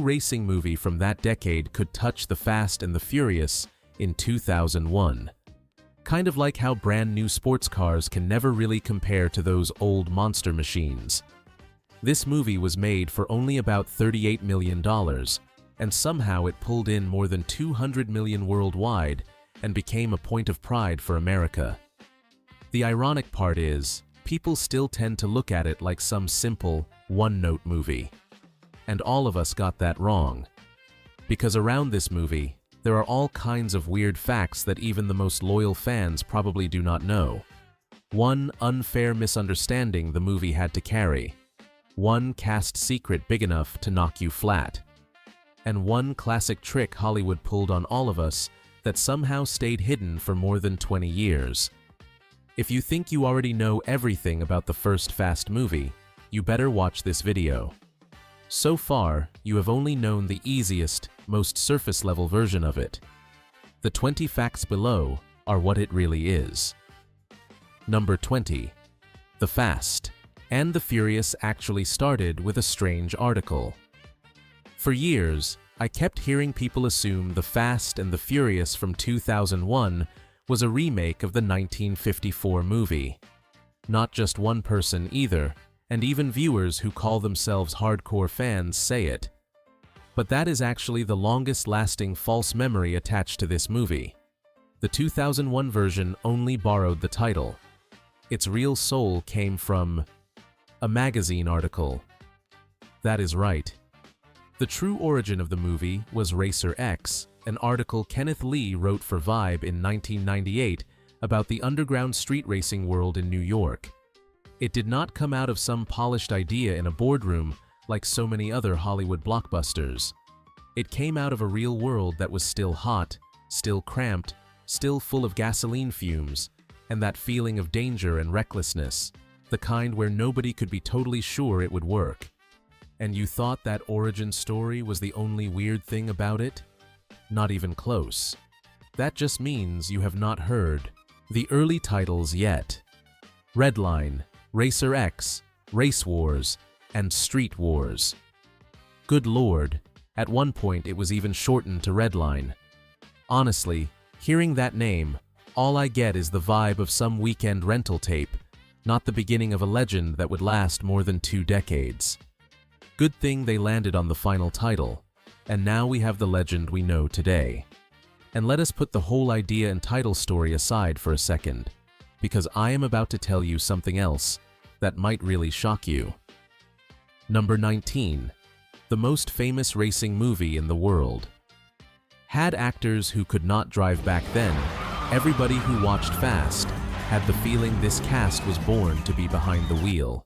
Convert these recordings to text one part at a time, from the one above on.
racing movie from that decade could touch the Fast and the Furious in 2001. Kind of like how brand new sports cars can never really compare to those old monster machines. This movie was made for only about $38 million, and somehow it pulled in more than $200 million worldwide and became a point of pride for America. The ironic part is, people still tend to look at it like some simple, one-note movie. And all of us got that wrong. Because around this movie, there are all kinds of weird facts that even the most loyal fans probably do not know. One unfair misunderstanding the movie had to carry. One cast secret big enough to knock you flat. And one classic trick Hollywood pulled on all of us that somehow stayed hidden for more than 20 years. If you think you already know everything about the first Fast movie, you better watch this video. So far, you have only known the easiest, most surface-level version of it. The 20 facts below are what it really is. Number 20. The Fast and the Furious actually started with a strange article. For years, I kept hearing people assume The Fast and the Furious from 2001 was a remake of the 1954 movie. Not just one person either, and even viewers who call themselves hardcore fans say it. But that is actually the longest-lasting false memory attached to this movie. The 2001 version only borrowed the title. Its real soul came from a magazine article. That is right. The true origin of the movie was Racer X, an article Kenneth Lee wrote for Vibe in 1998 about the underground street racing world in New York. It did not come out of some polished idea in a boardroom like so many other Hollywood blockbusters. It came out of a real world that was still hot, still cramped, still full of gasoline fumes, and that feeling of danger and recklessness, the kind where nobody could be totally sure it would work. And you thought that origin story was the only weird thing about it? Not even close. That just means you have not heard the early titles yet. Redline, Racer X, Race Wars, and Street Wars. Good lord, at one point it was even shortened to Redline. Honestly, hearing that name, all I get is the vibe of some weekend rental tape, not the beginning of a legend that would last more than 2 decades. Good thing they landed on the final title, and now we have the legend we know today. And let us put the whole idea and title story aside for a second, because I am about to tell you something else that might really shock you. Number 19. The most famous racing movie in the world. Had actors who could not drive back then, everybody who watched Fast had the feeling this cast was born to be behind the wheel.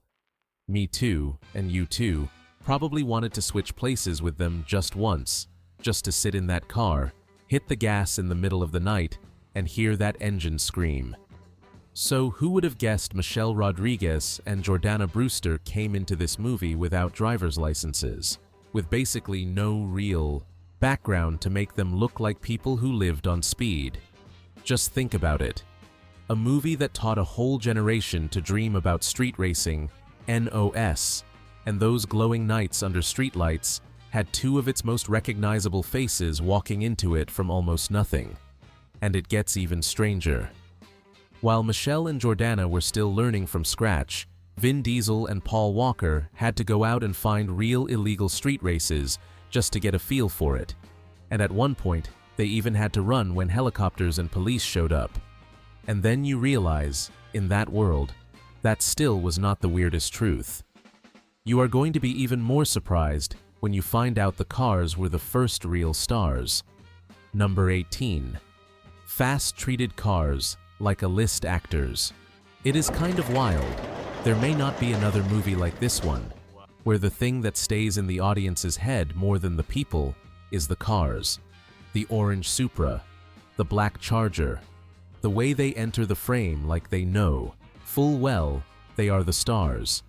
Me too, and you too, probably wanted to switch places with them just once, just to sit in that car, hit the gas in the middle of the night, and hear that engine scream. So who would have guessed Michelle Rodriguez and Jordana Brewster came into this movie without driver's licenses, with basically no real background to make them look like people who lived on speed? Just think about it. A movie that taught a whole generation to dream about street racing, NOS, and those glowing nights under streetlights had 2 of its most recognizable faces walking into it from almost nothing. And it gets even stranger. While Michelle and Jordana were still learning from scratch, Vin Diesel and Paul Walker had to go out and find real illegal street races just to get a feel for it. And at one point, they even had to run when helicopters and police showed up. And then you realize, in that world, that still was not the weirdest truth. You are going to be even more surprised when you find out the cars were the first real stars. Number 18. Fast treated cars like A-list actors. It is kind of wild. There may not be another movie like this one, where the thing that stays in the audience's head more than the people is the cars. The orange Supra, the black Charger, the way they enter the frame like they know, full well, they are the stars.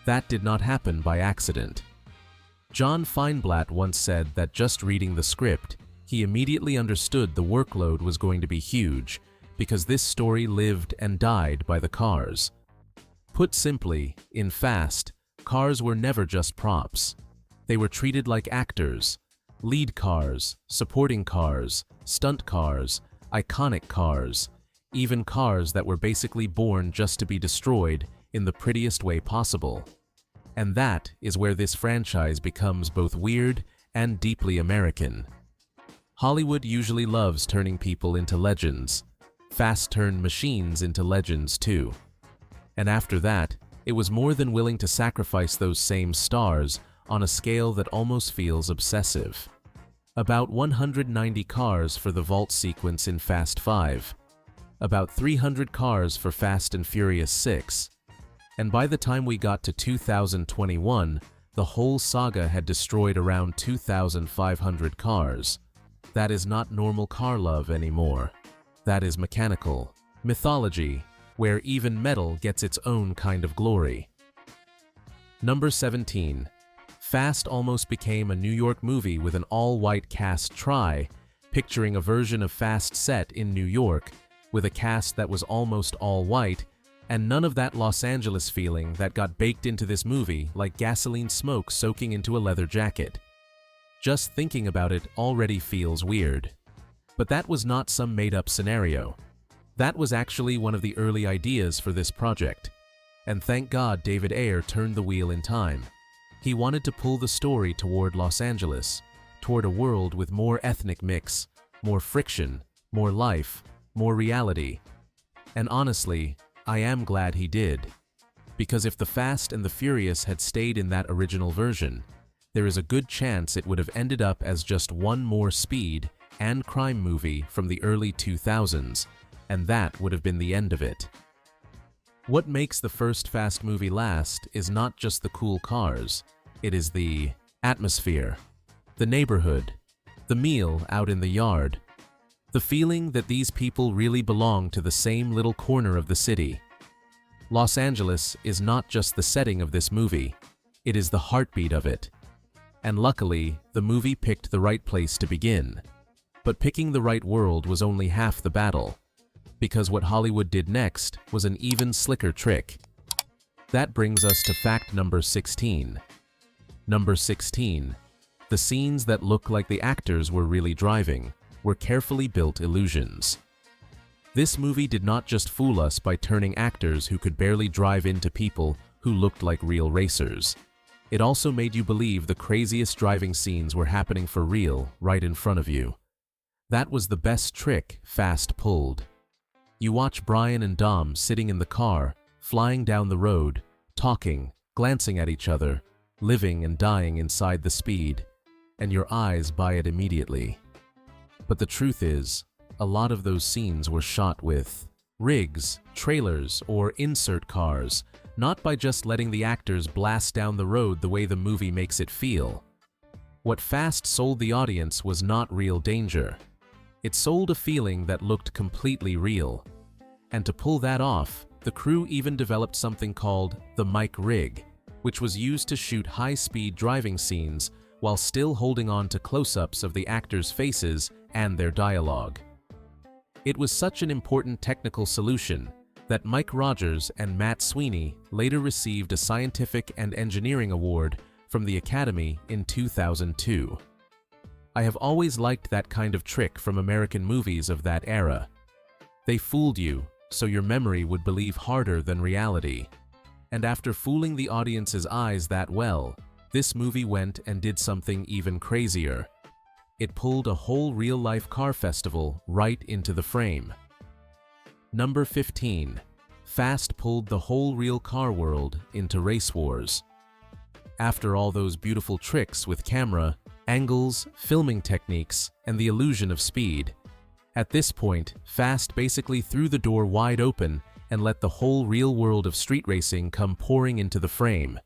That did not happen by accident. John Feinblatt once said that just reading the script, he immediately understood the workload was going to be huge, because this story lived and died by the cars. Put simply, in Fast, cars were never just props. They were treated like actors. Lead cars, supporting cars, stunt cars, iconic cars, even cars that were basically born just to be destroyed in the prettiest way possible. And that is where this franchise becomes both weird and deeply American. Hollywood usually loves turning people into legends. Fast turned machines into legends too. And after that, it was more than willing to sacrifice those same stars on a scale that almost feels obsessive. About 190 cars for the vault sequence in Fast 5. About 300 cars for Fast and Furious 6. And by the time we got to 2021, the whole saga had destroyed around 2,500 cars. That is not normal car love anymore. That is mechanical mythology, where even metal gets its own kind of glory. Number 17. Fast almost became a New York movie with an all-white cast picturing a version of Fast set in New York, with a cast that was almost all white, and none of that Los Angeles feeling that got baked into this movie like gasoline smoke soaking into a leather jacket. Just thinking about it already feels weird. But that was not some made-up scenario. That was actually one of the early ideas for this project. And thank God David Ayer turned the wheel in time. He wanted to pull the story toward Los Angeles, toward a world with more ethnic mix, more friction, more life, more reality. And honestly, I am glad he did. Because if The Fast and the Furious had stayed in that original version, there is a good chance it would have ended up as just one more speed and crime movie from the early 2000s, and that would have been the end of it. What makes the first Fast movie last is not just the cool cars, it is the atmosphere, the neighborhood, the meal out in the yard, the feeling that these people really belong to the same little corner of the city. Los Angeles is not just the setting of this movie, it is the heartbeat of it. And luckily, the movie picked the right place to begin. But picking the right world was only half the battle, because what Hollywood did next was an even slicker trick. That brings us to fact number 16. Number 16. The scenes that look like the actors were really driving were carefully built illusions. This movie did not just fool us by turning actors who could barely drive into people who looked like real racers. It also made you believe the craziest driving scenes were happening for real right in front of you. That was the best trick Fast pulled. You watch Brian and Dom sitting in the car, flying down the road, talking, glancing at each other, living and dying inside the speed, and your eyes buy it immediately. But the truth is, a lot of those scenes were shot with rigs, trailers, or insert cars, not by just letting the actors blast down the road the way the movie makes it feel. What Fast sold the audience was not real danger. It sold a feeling that looked completely real. And to pull that off, the crew even developed something called the mic rig, which was used to shoot high-speed driving scenes while still holding on to close-ups of the actors' faces and their dialogue. It was such an important technical solution that Mike Rogers and Matt Sweeney later received a Scientific and Engineering Award from the Academy in 2002. I have always liked that kind of trick from American movies of that era. They fooled you, so your memory would believe harder than reality. And after fooling the audience's eyes that well, this movie went and did something even crazier. It pulled a whole real-life car festival right into the frame. Number 15. Fast pulled the whole real car world into race wars. After all those beautiful tricks with camera, angles, filming techniques, and the illusion of speed, at this point, Fast basically threw the door wide open and let the whole real world of street racing come pouring into the frame.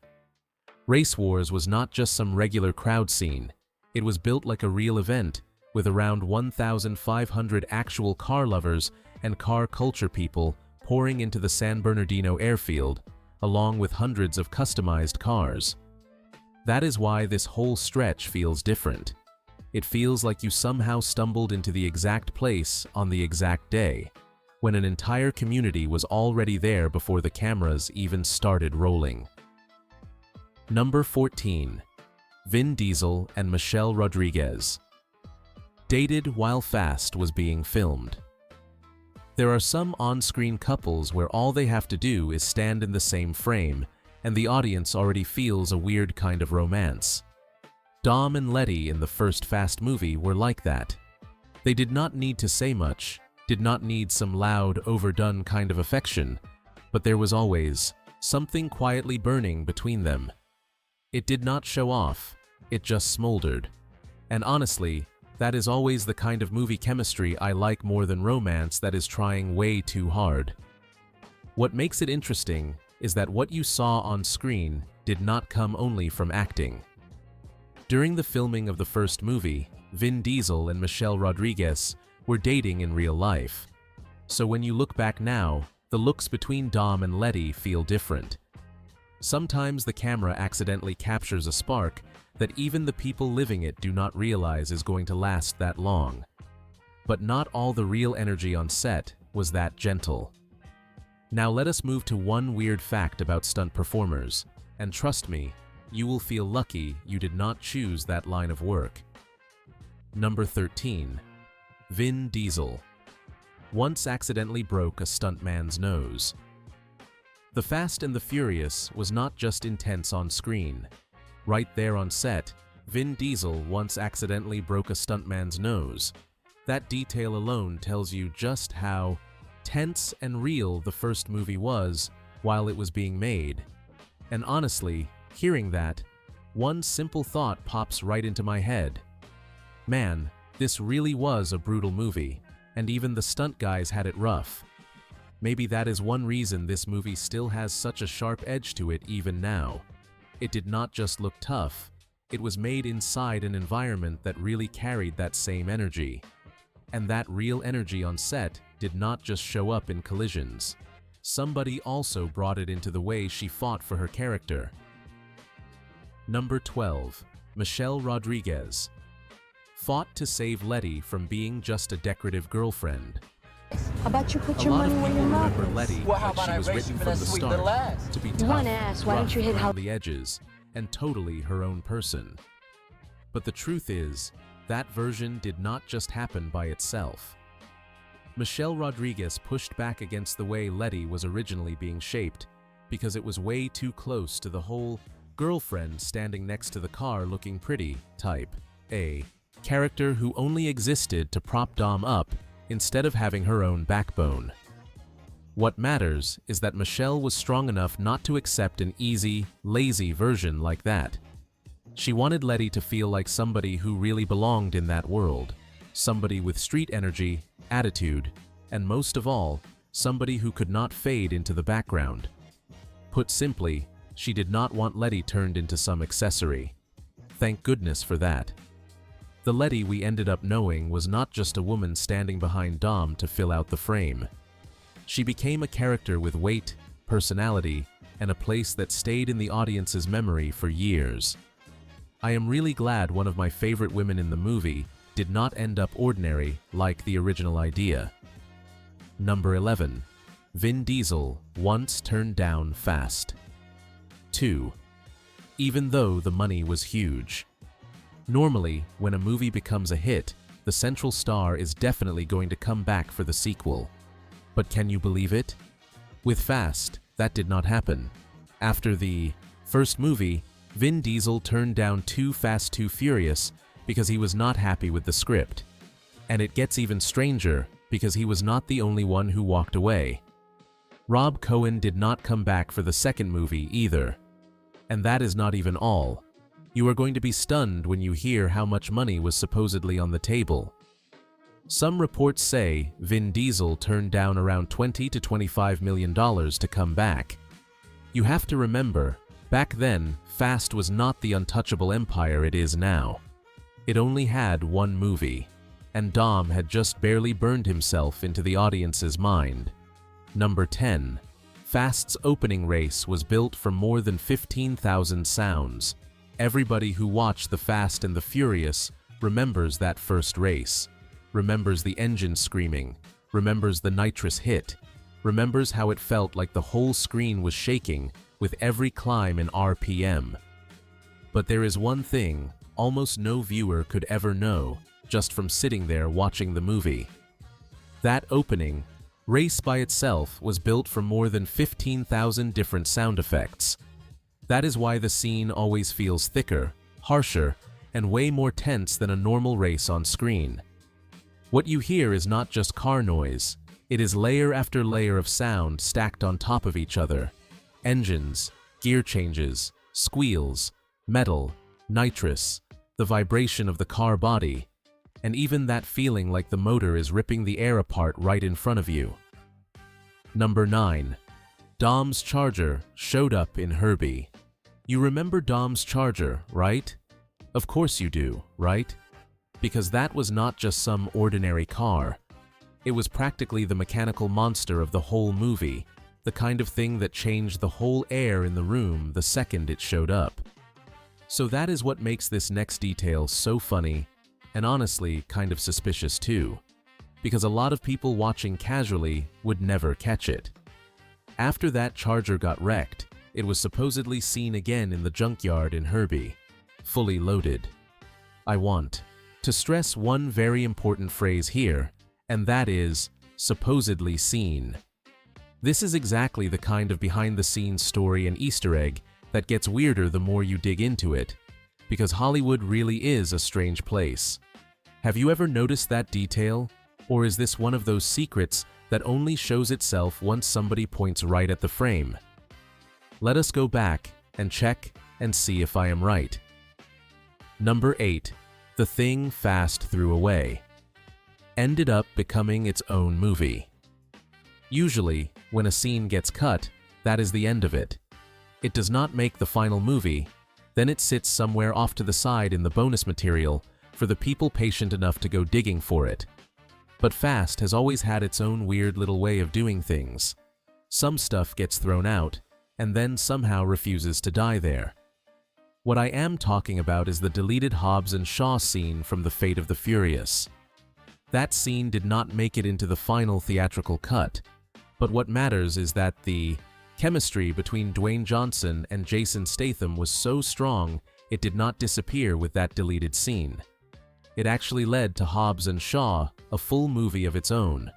Race Wars was not just some regular crowd scene. It was built like a real event, with around 1,500 actual car lovers and car culture people pouring into the San Bernardino airfield, along with hundreds of customized cars. That is why this whole stretch feels different. It feels like you somehow stumbled into the exact place on the exact day, when an entire community was already there before the cameras even started rolling. Number 14. Vin Diesel and Michelle Rodriguez. Dated while Fast was being filmed. There are some on-screen couples where all they have to do is stand in the same frame, and the audience already feels a weird kind of romance. Dom and Letty in the first Fast movie were like that. They did not need to say much, did not need some loud, overdone kind of affection, but there was always something quietly burning between them. It did not show off, it just smoldered. And honestly, that is always the kind of movie chemistry I like more than romance that is trying way too hard. What makes it interesting is that what you saw on screen did not come only from acting. During the filming of the first movie, Vin Diesel and Michelle Rodriguez were dating in real life. So when you look back now, the looks between Dom and Letty feel different. Sometimes the camera accidentally captures a spark that even the people living it do not realize is going to last that long. But not all the real energy on set was that gentle. Now let us move to one weird fact about stunt performers, and trust me, you will feel lucky you did not choose that line of work. Number 13. Vin Diesel. Once accidentally broke a stuntman's nose. The Fast and the Furious was not just intense on screen. Right there on set, Vin Diesel once accidentally broke a stuntman's nose. That detail alone tells you just how tense and real the first movie was while it was being made. And honestly, hearing that, one simple thought pops right into my head. Man, this really was a brutal movie, and even the stunt guys had it rough. Maybe that is one reason this movie still has such a sharp edge to it even now. It did not just look tough, it was made inside an environment that really carried that same energy. And that real energy on set did not just show up in collisions. Somebody also brought it into the way she fought for her character. Number 12. Michelle Rodriguez. Fought to save Letty from being just a decorative girlfriend. How about you put your money where your mouth is? Remember Letty, but she was written from the start to be tough, rough around the edges, and totally her own person. But the truth is, that version did not just happen by itself. Michelle Rodriguez pushed back against the way Letty was originally being shaped because it was way too close to the whole girlfriend standing next to the car looking pretty type. A character who only existed to prop Dom up instead of having her own backbone. What matters is that Michelle was strong enough not to accept an easy, lazy version like that. She wanted Letty to feel like somebody who really belonged in that world, somebody with street energy, attitude, and most of all, somebody who could not fade into the background. Put simply, she did not want Letty turned into some accessory. Thank goodness for that. The Letty we ended up knowing was not just a woman standing behind Dom to fill out the frame. She became a character with weight, personality, and a place that stayed in the audience's memory for years. I am really glad one of my favorite women in the movie did not end up ordinary like the original idea. Number 11. Vin Diesel once turned down Fast. 2. Even though the money was huge. Normally, when a movie becomes a hit, the central star is definitely going to come back for the sequel. But can you believe it? With Fast, that did not happen. After the first movie, Vin Diesel turned down Too Fast, Too Furious because he was not happy with the script. And it gets even stranger because he was not the only one who walked away. Rob Cohen did not come back for the second movie either. And that is not even all. You are going to be stunned when you hear how much money was supposedly on the table. Some reports say Vin Diesel turned down around $20 to $25 million to come back. You have to remember, back then, Fast was not the untouchable empire it is now. It only had one movie, and Dom had just barely burned himself into the audience's mind. Number 10. Fast's opening race was built from more than 15,000 sounds. Everybody who watched The Fast and the Furious remembers that first race, remembers the engine screaming, remembers the nitrous hit, remembers how it felt like the whole screen was shaking with every climb in RPM. But there is one thing almost no viewer could ever know just from sitting there watching the movie. That opening race by itself was built from more than 15,000 different sound effects. That is why the scene always feels thicker, harsher, and way more tense than a normal race on screen. What you hear is not just car noise, it is layer after layer of sound stacked on top of each other. Engines, gear changes, squeals, metal, nitrous, the vibration of the car body, and even that feeling like the motor is ripping the air apart right in front of you. Number 9. Dom's Charger showed up in Herbie. You remember Dom's Charger, right? Of course you do, right? Because that was not just some ordinary car. It was practically the mechanical monster of the whole movie, the kind of thing that changed the whole air in the room the second it showed up. So that is what makes this next detail so funny, and honestly kind of suspicious too, because a lot of people watching casually would never catch it. After that Charger got wrecked, it was supposedly seen again in the junkyard in Herbie, fully loaded. I want to stress one very important phrase here, and that is supposedly seen. This is exactly the kind of behind-the-scenes story and Easter egg that gets weirder the more you dig into it, because Hollywood really is a strange place. Have you ever noticed that detail, or is this one of those secrets that only shows itself once somebody points right at the frame? Let us go back and check and see if I am right. Number 8. The Thing Fast Threw Away ended up becoming its own movie. Usually, when a scene gets cut, that is the end of it. It does not make the final movie, then it sits somewhere off to the side in the bonus material for the people patient enough to go digging for it. But Fast has always had its own weird little way of doing things. Some stuff gets thrown out, and then somehow refuses to die there. What I am talking about is the deleted Hobbs and Shaw scene from The Fate of the Furious. That scene did not make it into the final theatrical cut, but what matters is that the chemistry between Dwayne Johnson and Jason Statham was so strong it did not disappear with that deleted scene. It actually led to Hobbs and Shaw, a full movie of its own.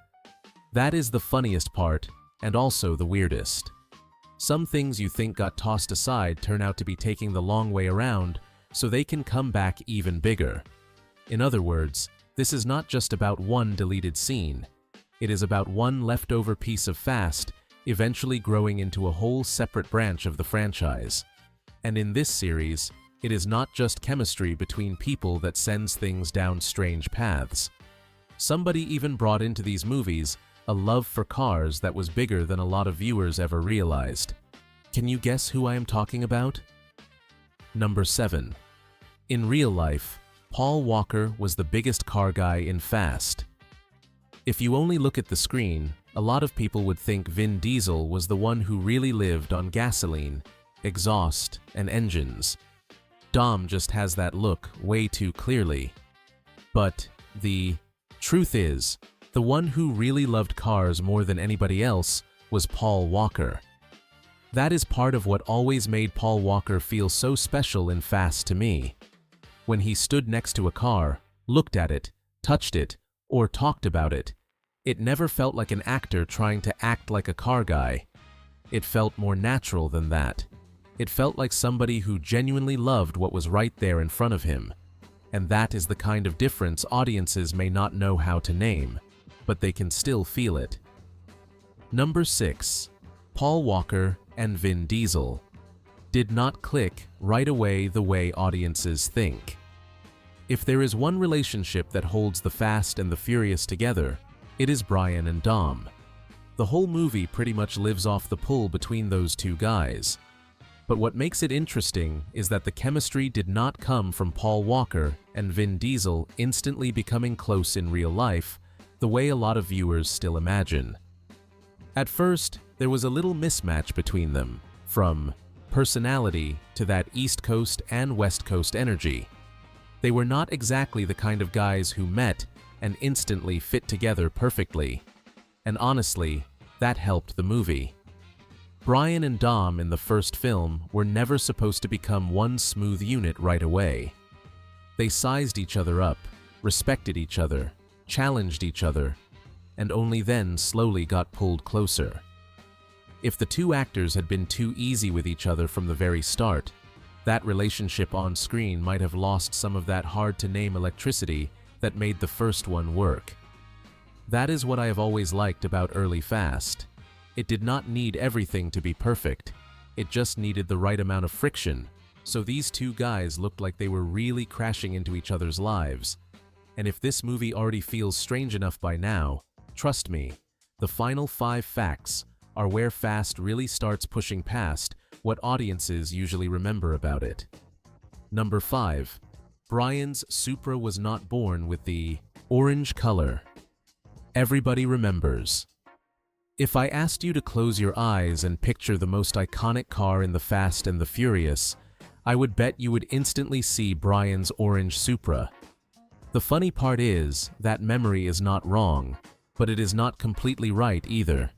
That is the funniest part, and also the weirdest. Some things you think got tossed aside turn out to be taking the long way around, so they can come back even bigger. In other words, this is not just about one deleted scene. It is about one leftover piece of Fast eventually growing into a whole separate branch of the franchise. And in this series, it is not just chemistry between people that sends things down strange paths. Somebody even brought into these movies a love for cars that was bigger than a lot of viewers ever realized. Can you guess who I am talking about? Number 7. In real life, Paul Walker was the biggest car guy in Fast. If you only look at the screen, a lot of people would think Vin Diesel was the one who really lived on gasoline, exhaust, and engines. Dom just has that look way too clearly. But the truth is, the one who really loved cars more than anybody else was Paul Walker. That is part of what always made Paul Walker feel so special in Fast to me. When he stood next to a car, looked at it, touched it, or talked about it, it never felt like an actor trying to act like a car guy. It felt more natural than that. It felt like somebody who genuinely loved what was right there in front of him. And that is the kind of difference audiences may not know how to name, but they can still feel it. Number 6. Paul Walker and Vin Diesel did not click right away the way audiences think. If there is one relationship that holds the Fast and the Furious together, it is Brian and Dom. The whole movie pretty much lives off the pull between those two guys. But what makes it interesting is that the chemistry did not come from Paul Walker and Vin Diesel instantly becoming close in real life, the way a lot of viewers still imagine. At first, there was a little mismatch between them, from personality to that East Coast and West Coast energy. They were not exactly the kind of guys who met and instantly fit together perfectly. And honestly, that helped the movie. Brian and Dom in the first film were never supposed to become one smooth unit right away. They sized each other up, respected each other, challenged each other, and only then slowly got pulled closer. If the two actors had been too easy with each other from the very start, that relationship on screen might have lost some of that hard-to-name electricity that made the first one work. That is what I have always liked about early Fast. It did not need everything to be perfect. It just needed the right amount of friction, so these two guys looked like they were really crashing into each other's lives. And if this movie already feels strange enough by now, trust me, the final 5 facts are where Fast really starts pushing past what audiences usually remember about it. Number 5. Brian's Supra was not born with the orange color. Everybody remembers. If I asked you to close your eyes and picture the most iconic car in the Fast and the Furious, I would bet you would instantly see Brian's orange Supra. The funny part is that memory is not wrong, but it is not completely right either.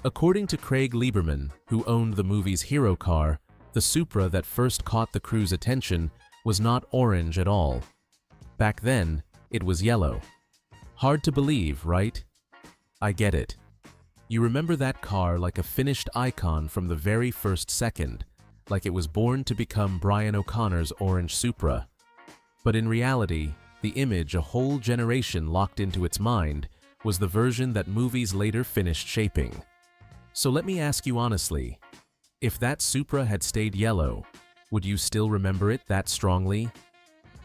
According to Craig Lieberman, who owned the movie's hero car, the Supra that first caught the crew's attention was not orange at all. Back then, it was yellow. Hard to believe, right? I get it. You remember that car like a finished icon from the very first second, like it was born to become Brian O'Connor's orange Supra. But in reality, the image a whole generation locked into its mind was the version that movies later finished shaping. So let me ask you honestly, if that Supra had stayed yellow, would you still remember it that strongly?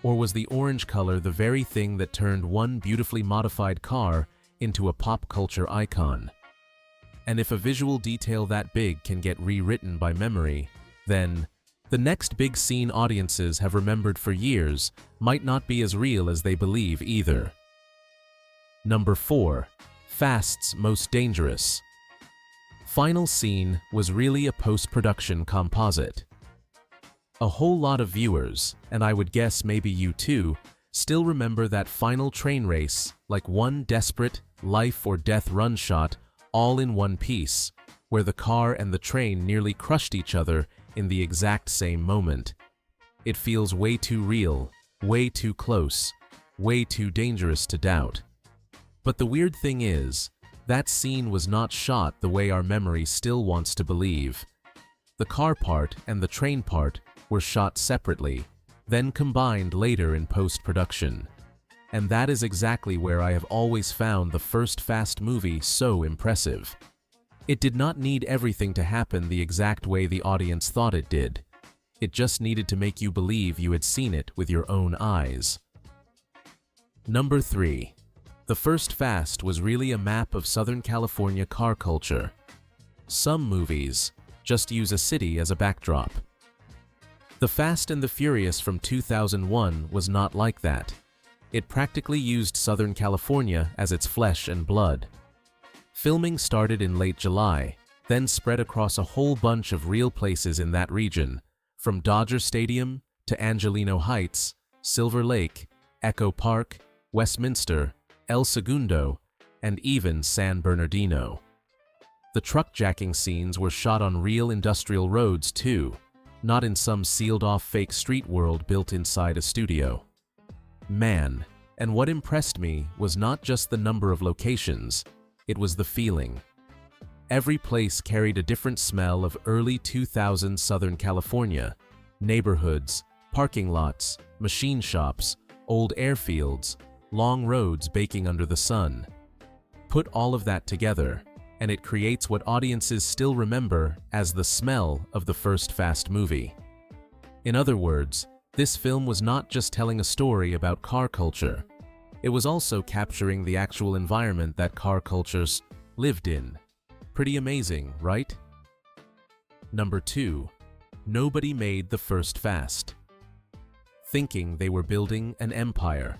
Or was the orange color the very thing that turned one beautifully modified car into a pop culture icon? And if a visual detail that big can get rewritten by memory, then the next big scene audiences have remembered for years might not be as real as they believe either. Number 4. Fast's most dangerous. Final scene was really a post-production composite. A whole lot of viewers, and I would guess maybe you too, still remember that final train race like one desperate life or death run shot all in one piece, where the car and the train nearly crushed each other in the exact same moment. It feels way too real, way too close, way too dangerous to doubt. But the weird thing is, that scene was not shot the way our memory still wants to believe. The car part and the train part were shot separately, then combined later in post-production. And that is exactly where I have always found the first Fast movie so impressive. It did not need everything to happen the exact way the audience thought it did. It just needed to make you believe you had seen it with your own eyes. Number 3. The first Fast was really a map of Southern California car culture. Some movies just use a city as a backdrop. The Fast and the Furious from 2001 was not like that. It practically used Southern California as its flesh and blood. Filming started in late July, then spread across a whole bunch of real places in that region, from Dodger Stadium to Angelino Heights, Silver Lake, Echo Park, Westminster, El Segundo, and even San Bernardino. The truck jacking scenes were shot on real industrial roads too, not in some sealed-off fake street world built inside a studio. Man, and what impressed me was not just the number of locations, it was the feeling. Every place carried a different smell of early 2000s Southern California, neighborhoods, parking lots, machine shops, old airfields, long roads baking under the sun. Put all of that together, and it creates what audiences still remember as the smell of the first Fast movie. In other words, this film was not just telling a story about car culture. It was also capturing the actual environment that car cultures lived in. Pretty amazing, right? Number 2. Nobody made the first Fast. Thinking they were building an empire.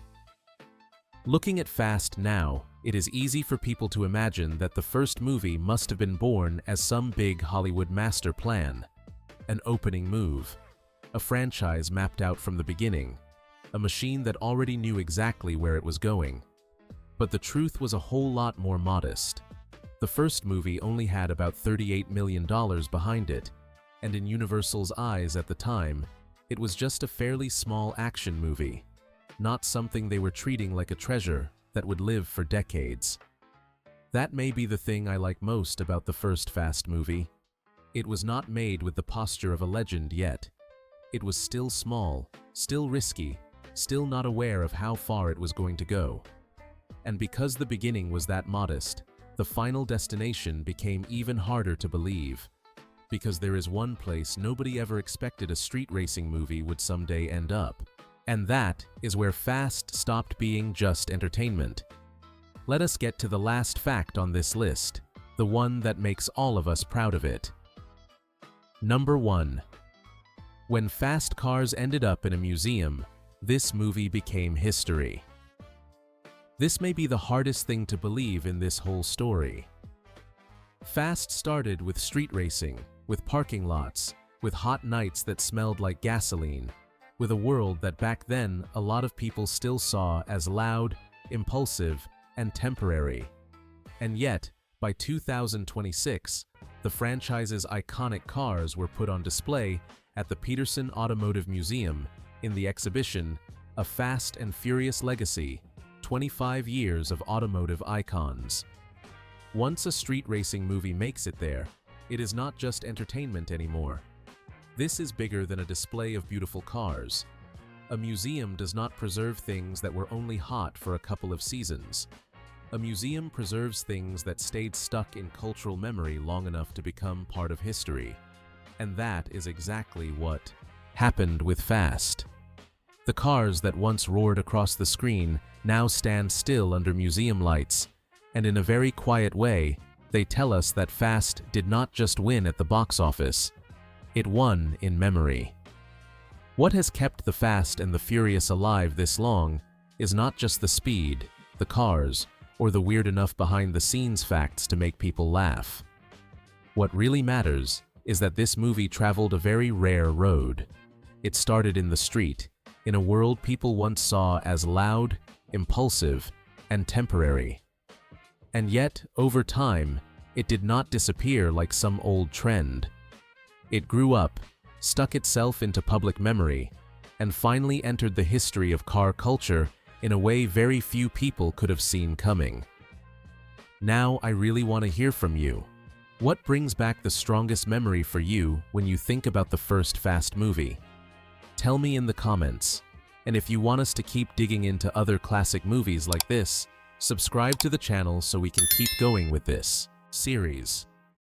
Looking at Fast now, it is easy for people to imagine that the first movie must have been born as some big Hollywood master plan. An opening move. A franchise mapped out from the beginning. A machine that already knew exactly where it was going. But the truth was a whole lot more modest. The first movie only had about $38 million behind it, and in Universal's eyes at the time, it was just a fairly small action movie, not something they were treating like a treasure that would live for decades. That may be the thing I like most about the first Fast movie. It was not made with the posture of a legend yet. It was still small, still risky, still not aware of how far it was going to go. And because the beginning was that modest, the final destination became even harder to believe. Because there is one place nobody ever expected a street racing movie would someday end up. And that is where Fast stopped being just entertainment. Let us get to the last fact on this list, the one that makes all of us proud of it. Number 1. When fast cars ended up in a museum, this movie became history. This may be the hardest thing to believe in this whole story. Fast started with street racing, with parking lots, with hot nights that smelled like gasoline, with a world that back then a lot of people still saw as loud, impulsive, and temporary. And yet, by 2026, the franchise's iconic cars were put on display at the Peterson Automotive Museum in the exhibition A Fast and Furious Legacy, 25 Years of Automotive Icons. Once a street racing movie makes it there, it is not just entertainment anymore. This is bigger than a display of beautiful cars. A museum does not preserve things that were only hot for a couple of seasons. A museum preserves things that stayed stuck in cultural memory long enough to become part of history. And that is exactly what happened with Fast. The cars that once roared across the screen now stand still under museum lights, and in a very quiet way, they tell us that Fast did not just win at the box office. It won in memory. What has kept the Fast and the Furious alive this long is not just the speed, the cars, or the weird enough behind-the-scenes facts to make people laugh. What really matters is that this movie traveled a very rare road. It started in the street, in a world people once saw as loud, impulsive, and temporary. And yet, over time, it did not disappear like some old trend. It grew up, stuck itself into public memory, and finally entered the history of car culture in a way very few people could have seen coming. Now I really want to hear from you. What brings back the strongest memory for you when you think about the first Fast movie? Tell me in the comments. And if you want us to keep digging into other classic movies like this, subscribe to the channel so we can keep going with this series.